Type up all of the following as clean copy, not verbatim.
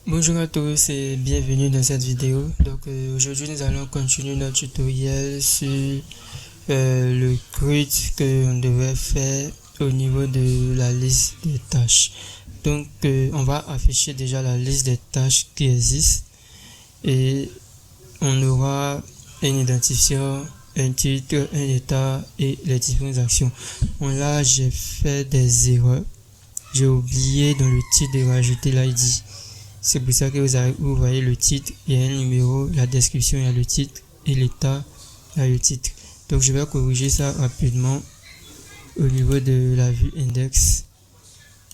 Bonjour à tous et bienvenue dans cette vidéo. Aujourd'hui nous allons continuer notre tutoriel sur le script que on devrait faire au niveau de la liste des tâches. On va afficher déjà la liste des tâches qui existent et on aura un identifiant, un titre, un état et les différentes actions. Là j'ai fait des erreurs. J'ai oublié dans le titre de rajouter l'ID. C'est pour ça que vous voyez le titre, il y a un numéro, la description, il y a le titre et l'état, il y a le titre. Donc je vais corriger ça rapidement au niveau de la vue index.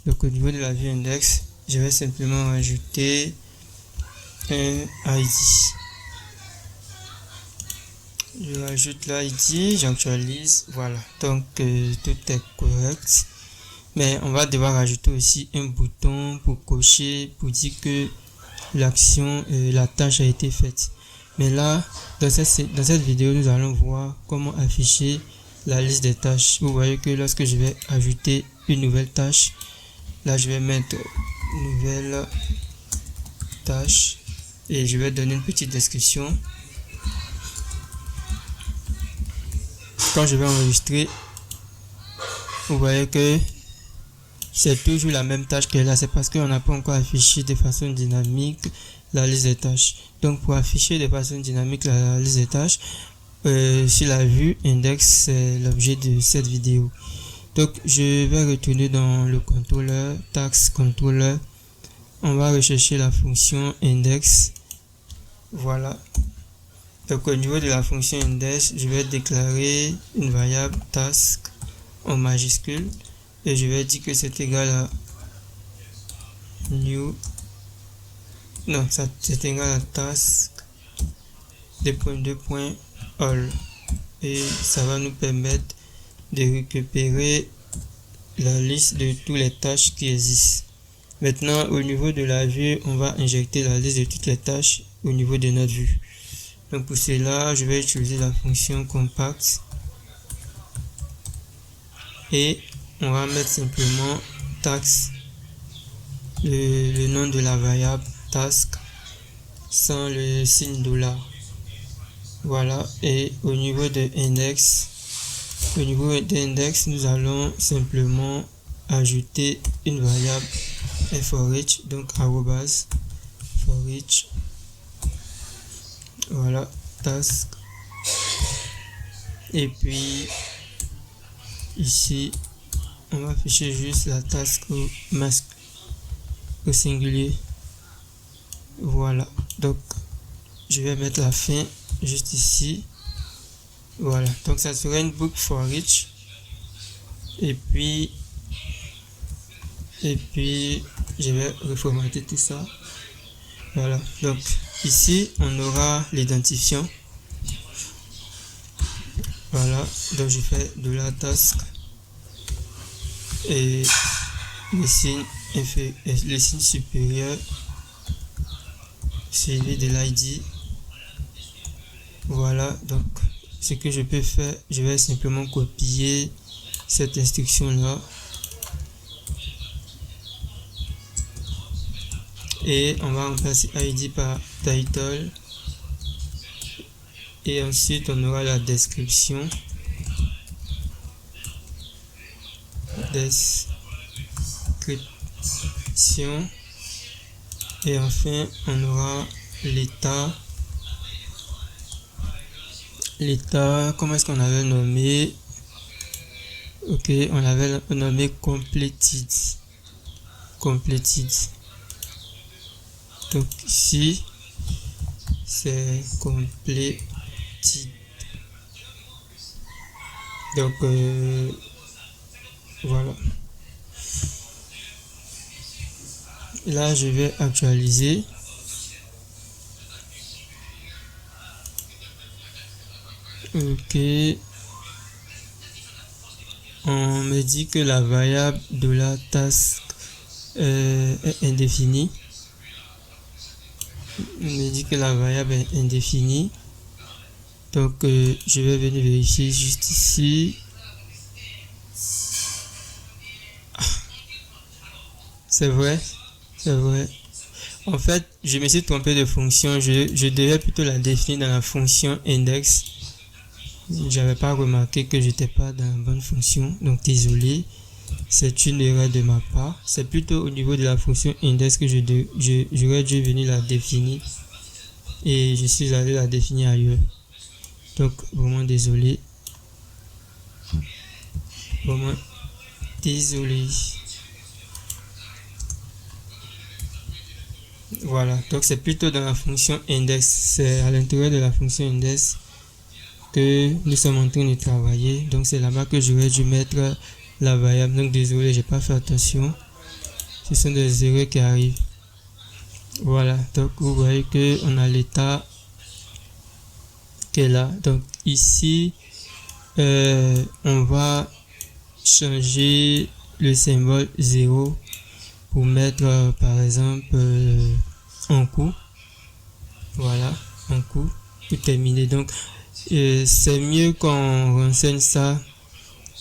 Donc au niveau de la vue index, je vais simplement rajouter un ID. Je rajoute l'ID, j'actualise, voilà. Donc tout est correct. Mais on va devoir rajouter aussi un bouton pour cocher, pour dire que l'action, la tâche a été faite. Mais là, dans cette vidéo, nous allons voir comment afficher la liste des tâches. Vous voyez que lorsque je vais ajouter une nouvelle tâche, là je vais mettre nouvelle tâche et je vais donner une petite description. Quand je vais enregistrer, vous voyez que c'est toujours la même tâche que là, c'est parce qu'on n'a pas encore affiché de façon dynamique la liste des tâches. Donc pour afficher de façon dynamique la liste des tâches, sur la vue index, c'est l'objet de cette vidéo. Donc je vais retourner dans le contrôleur, task controller, on va rechercher la fonction index, voilà. Donc au niveau de la fonction index, je vais déclarer une variable task en majuscule. Et je vais dire que c'est égal à new, non, ça c'est égal à task all et ça va nous permettre de récupérer la liste de toutes les tâches qui existent. Maintenant au niveau de la vue, on va injecter la liste de toutes les tâches au niveau de notre vue. Donc pour cela, je vais utiliser la fonction compact et on va mettre simplement task, le nom de la variable task sans le signe $. Voilà, et au niveau de index, nous allons simplement ajouter une variable for each, donc arrobase for each, voilà, task, et puis ici on va afficher juste la task au singulier. Voilà, donc je vais mettre la fin juste ici. Voilà, donc ça sera une boucle for each et puis je vais reformater tout ça. Voilà, donc ici on aura l'identifiant. Voilà, donc je fais de la task et le signe supérieur suivi de l'ID. Voilà, donc ce que je peux faire, je vais simplement copier cette instruction là et on va remplacer ID par title et ensuite on aura la description et enfin on aura l'état, comment est-ce qu'on avait nommé, ok, on avait nommé completed. Donc ici c'est completed. Donc voilà, là je vais actualiser. Ok, on me dit que la variable de la task est indéfinie. On me dit que la variable est indéfinie. Donc je vais venir vérifier juste ici. C'est vrai. En fait, je me suis trompé de fonction. Je devais plutôt la définir dans la fonction index. J'avais pas remarqué que j'étais pas dans la bonne fonction. Donc, désolé. C'est une erreur de ma part. C'est plutôt au niveau de la fonction index que j'aurais dû venir la définir. Et je suis allé la définir ailleurs. Donc, vraiment désolé. Vraiment désolé. Voilà, donc c'est plutôt dans la fonction index, c'est à l'intérieur de la fonction index que nous sommes en train de travailler. Donc c'est là-bas que j'aurais dû mettre la variable. Donc désolé, j'ai pas fait attention. Ce sont des erreurs qui arrivent. Voilà, donc vous voyez que on a l'état qui est là. Donc ici, on va changer le symbole 0 pour mettre par exemple en cours. Voilà, en cours pour terminer. Donc c'est mieux qu'on renseigne ça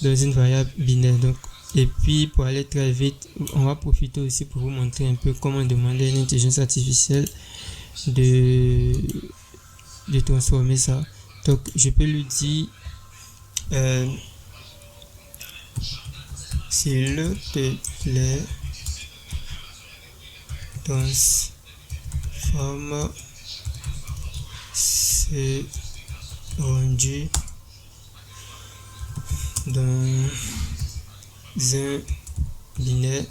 dans une variable binaire. Donc, et puis pour aller très vite, on va profiter aussi pour vous montrer un peu comment demander à une intelligence artificielle de transformer ça. Donc je peux lui dire s'il te plaît, transforme ce rendu dans un binaire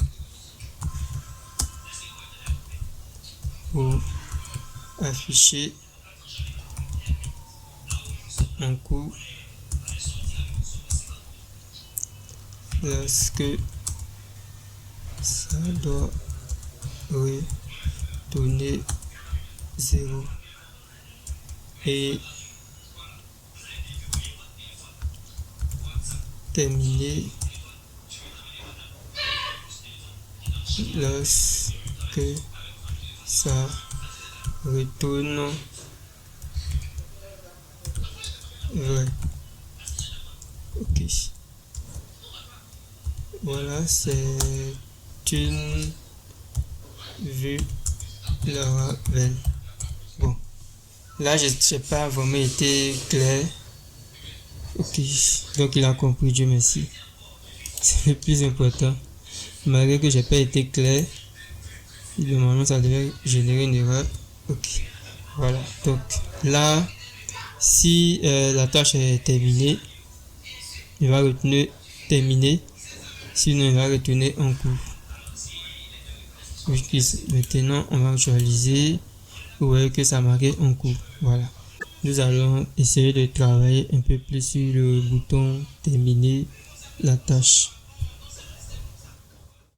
pour afficher un cours lorsque ça doit retourner 0 et terminer lorsque ça retourne vrai. Ok. Voilà, c'est une vue Laravel. Bon, là j'ai pas vraiment été clair. Ok, donc il a compris, Dieu merci. C'est le plus important. Malgré que j'ai pas été clair, normalement ça devait générer une erreur. Ok, voilà. Donc là, si la tâche est terminée, il va retenir terminé. Sinon, il va retourner en cours. Maintenant, on va actualiser. Vous voyez que ça marque en cours. Voilà. Nous allons essayer de travailler un peu plus sur le bouton terminer la tâche.